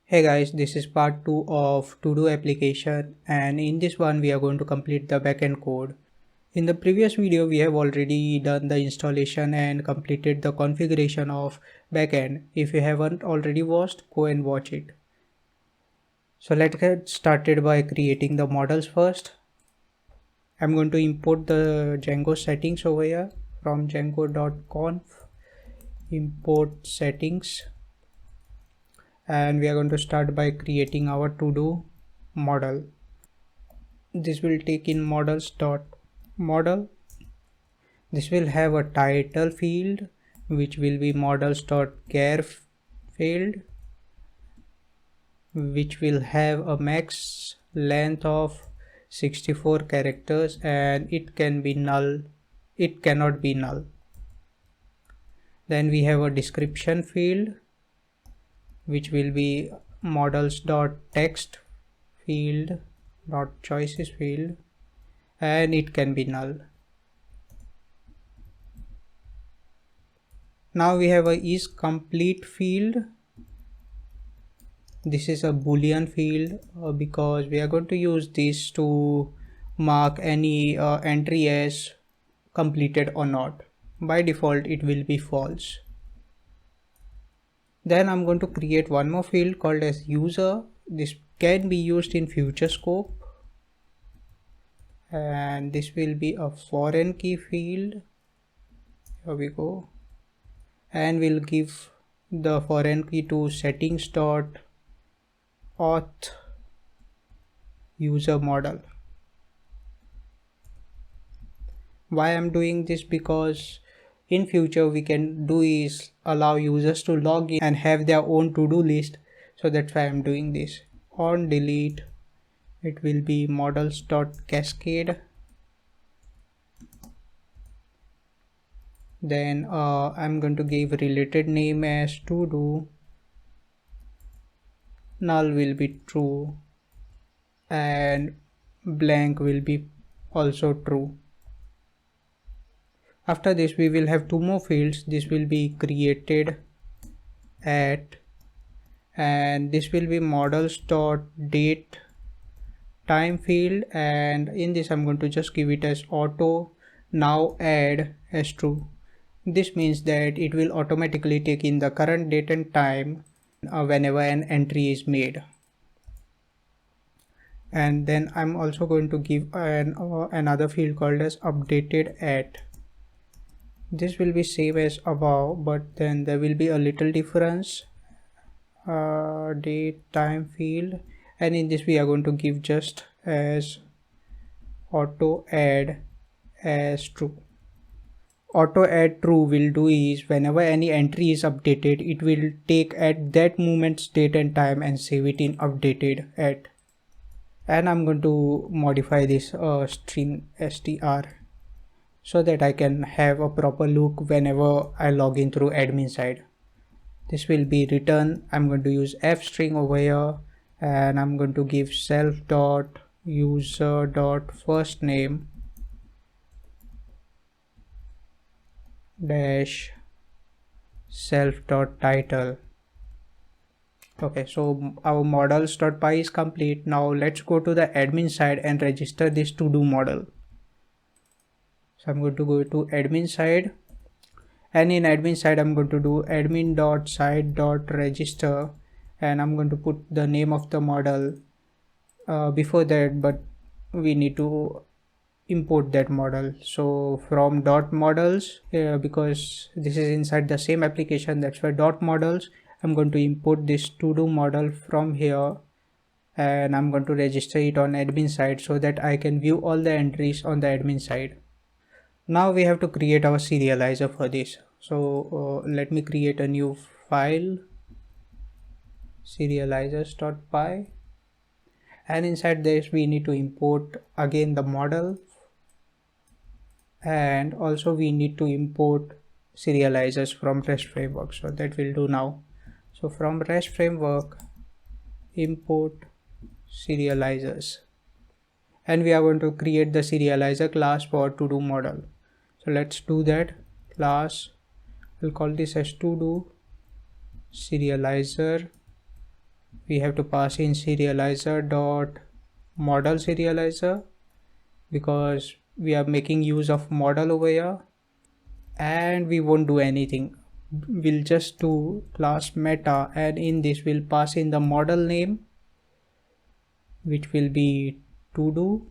Hey guys, this is part 2 of To-Do application, and in this one we are going to complete the backend code. In the previous video we have already done the installation and completed the configuration of backend. If you haven't already watched, go and watch it. So let's get started by creating the models first. I'm going to import the Django settings over here from django.conf import settings, and we are going to start by creating our to-do model. This will take in models.model. This will have a title field which will be models.char field, which will have a max length of 64 characters and it cannot be null. Then we have a description field which will be models.text field dot choices field and it can be null. Now we have a is complete field. This is a boolean field because we are going to use this to mark any entry as completed or not. By default it will be false. Then I'm going to create one more field called as user. This can be used in future scope, and this will be a foreign key field. Here we go, and we'll give the foreign key to settings.auth user model. Why I'm doing this? Because in future we can do is allow users to log in and have their own to-do list, so that's why I'm doing this. On delete it will be models.cascade. Then I'm going to give related name as to do, null will be true and blank will be also true. After this we will have two more fields. This will be created at, and this will be models.date time field, and in this I'm going to just give it as auto now add as true. This means that it will automatically take in the current date and time whenever an entry is made. And then I'm also going to give another field called as updated at. This will be same as above, but then there will be a little difference. Date time field, and in this we are going to give just as auto add as true. Auto add true will do is whenever any entry is updated, it will take at that moment's date and time and save it in updated at. And I'm going to modify this string str so that I can have a proper look whenever I log in through admin side. This will be return. I'm going to use f string over here, and I'm going to give self dot user dot first name dash self dot title. Okay, so our models.py is complete. Now let's go to the admin side and register this to do model. So I'm going to go to admin side, and in admin side I'm going to do admin.site.register, and I'm going to put the name of the model before that, but we need to import that model. So from dot models, because this is inside the same application, that's why dot models, I'm going to import this to do model from here, and I'm going to register it on admin side so that I can view all the entries on the admin side. Now we have to create our serializer for this. So let me create a new file, serializers.py, and inside this we need to import again the model, and also we need to import serializers from REST framework. So that we'll do now. So from REST framework import serializers, and we are going to create the serializer class for to do model. So let's do that. Class, we'll call this as to do serializer we have to pass in serializer dot model serializer, because we are making use of model over here, and we won't do anything. We'll just do class meta, and in this we'll pass in the model name, which will be to do,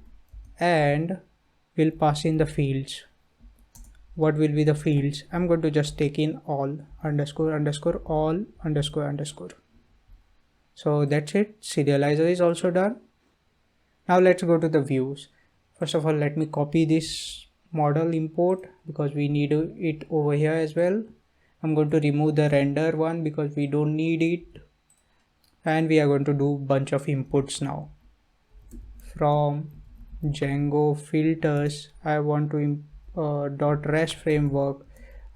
and we'll pass in the fields. What will be the fields? I'm going to just take in all underscore underscore all underscore underscore. So that's it. Serializer is also done. Now let's go to the views. First of all, let me copy this model import because we need it over here as well. I'm going to remove the render one because we don't need it, and we are going to do bunch of inputs now. From Django filters, I want to .rest framework,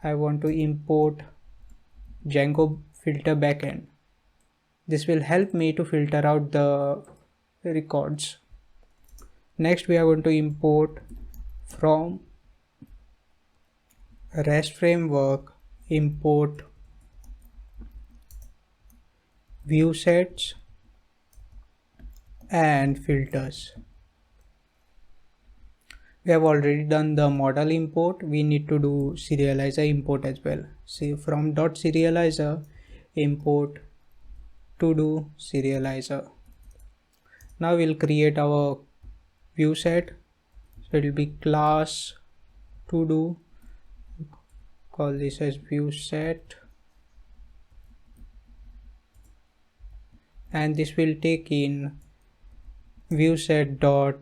I want to import Django filter backend. This will help me to filter out the records. Next, we are going to import from REST framework, import view sets and filters. We have already done the model import. We need to do serializer import as well. See, from .serializer import to do serializer. Now we'll create our view set. So it will be class to do. Call this as view set, and this will take in view set dot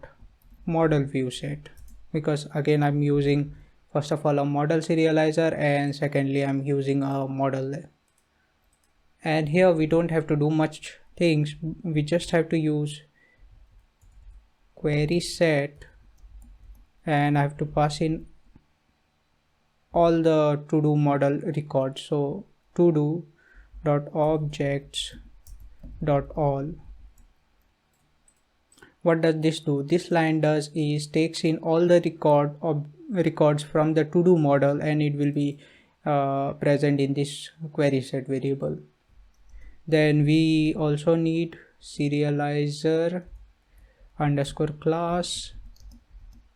model view set, because again I'm using first of all a model serializer, and secondly I'm using a model. And here we don't have to do much things. We just have to use query set, and I have to pass in all the to do model records. So to do dot objects dot all. What does this do? This line does is takes in all the records from the to do model, and it will be present in this query set variable. Then we also need serializer underscore class,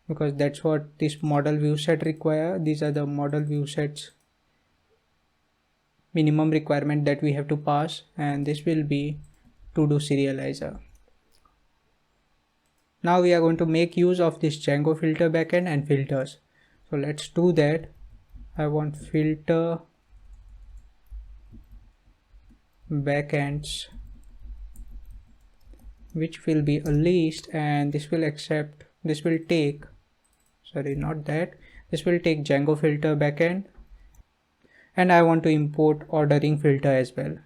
because that's what this model view set require. These are the model view sets minimum requirement that we have to pass, and this will be to do serializer. Now we are going to make use of this Django filter backend and filters. So let's do that. I want filter backends, which will be a list, and this will accept, this will take, sorry, not that, this will take Django filter backend, and I want to import ordering filter as well.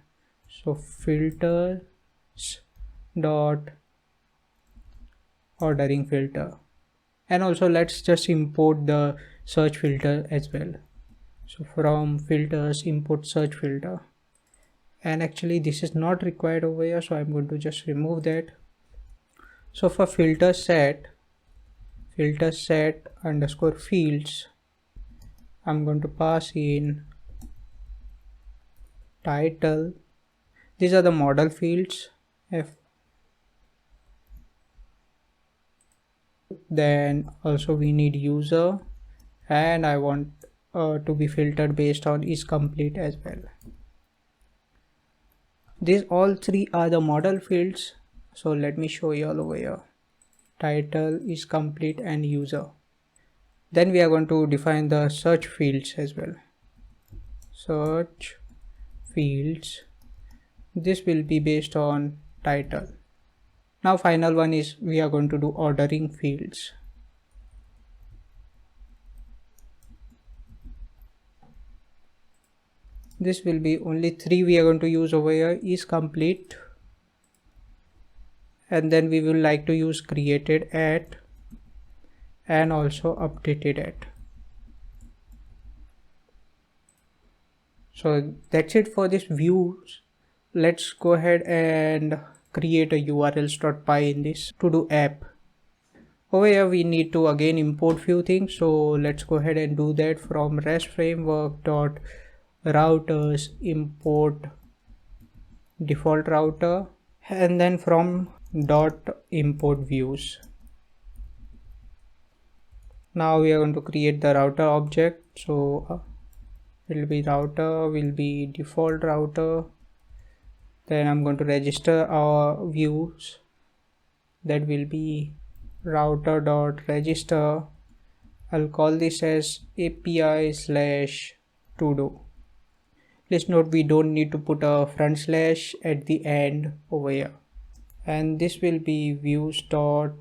So filters dot ordering filter, and also let's just import the search filter as well. So from filters import search filter, and actually this is not required over here, so I'm going to just remove that. So for filter set underscore fields, I'm going to pass in title. These are the model fields. Then also we need user, and I want to be filtered based on is complete as well. These all three are the model fields. So let me show you all over here. Title, is complete, and user. Then we are going to define the search fields as well. Search fields, this will be based on title. Now final one is we are going to do ordering fields. This will be only three we are going to use over here: is complete, and then we will like to use created at, and also updated at. So that's it for this views. Let's go ahead and create a urls.py in this to do app. Over here we need to again import few things, so let's go ahead and do that. From REST framework routers import default router and then from dot import views. Now we are going to create the router object. So will be router, will be default router. Then I'm going to register our views. That will be router dot register. I'll call this as API slash todo. Please note we don't need to put a front slash at the end over here. And this will be views dot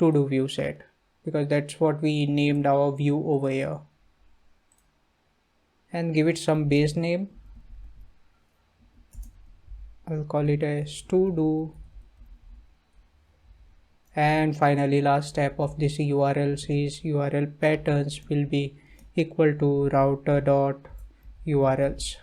todo view set, because that's what we named our view over here. And give it some base name. I'll call it as to do. And finally, last step of this URLs is URL patterns will be equal to router dot URLs.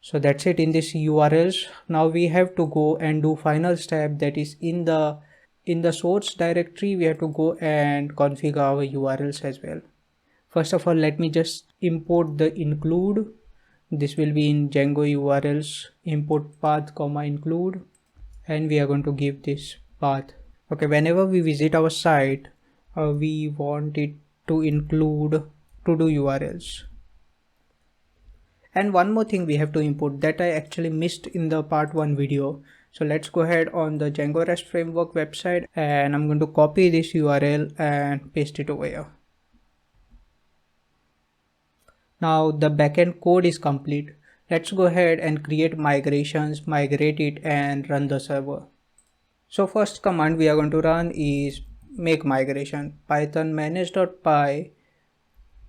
So that's it in this URLs. Now we have to go and do final step, that is in the source directory we have to go and configure our URLs as well. First of all, let me just import the include. This will be in Django URLs import path comma include, and we are going to give this path. Okay, whenever we visit our site, we want it to include to-do URLs. And one more thing we have to import that I actually missed in the part 1 video. So let's go ahead on the Django REST framework website, and I'm going to copy this URL and paste it over here. Now the backend code is complete. Let's go ahead and create migrations, migrate it and run the server. So first command we are going to run is make migration. Python manage.py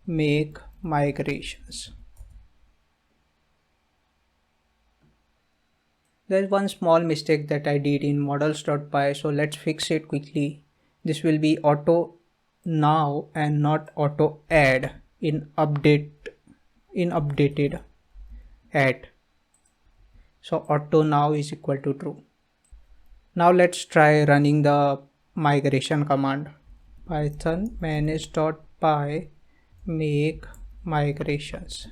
make migrations. There's one small mistake that I did in models.py, so let's fix it quickly. This will be auto now and not auto add in updated add. So auto now is equal to true. Now let's try running the migration command. Python manage.py make migrations.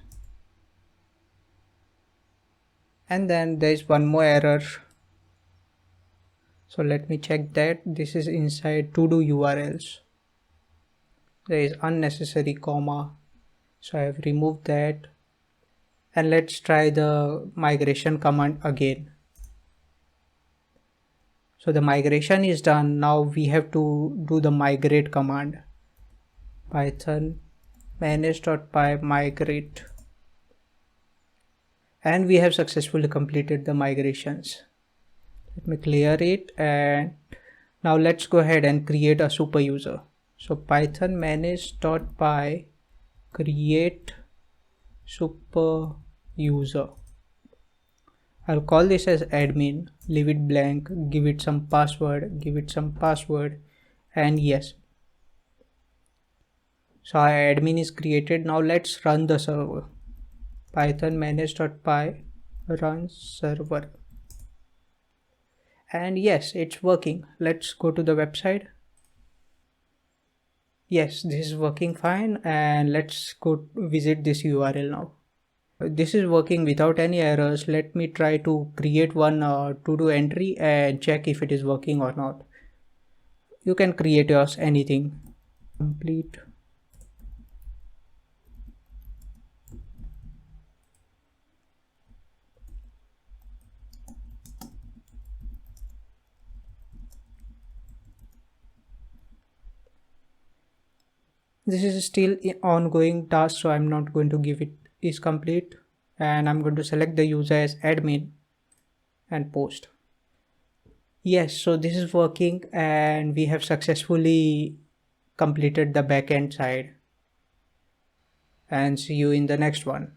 And then there is one more error. So let me check that. This is inside to do URLs. There is unnecessary comma. So I have removed that. And let's try the migration command again. So the migration is done. Now we have to do the migrate command. Python manage.py migrate. And we have successfully completed the migrations. Let me clear it, and now let's go ahead and create a super user. So Python manage.py create super user. I'll call this as admin, leave it blank, give it some password, and yes. So our admin is created. Now let's run the server. Python manage.py run server. And yes, it's working. Let's go to the website. Yes, this is working fine, and let's go visit this URL now. This is working without any errors. Let me try to create one to-do entry and check if it is working or not. You can create yours anything. Complete. This is still an ongoing task, so I'm not going to give it is complete, and I'm going to select the user as admin and post. Yes, so this is working and we have successfully completed the backend side, and see you in the next one.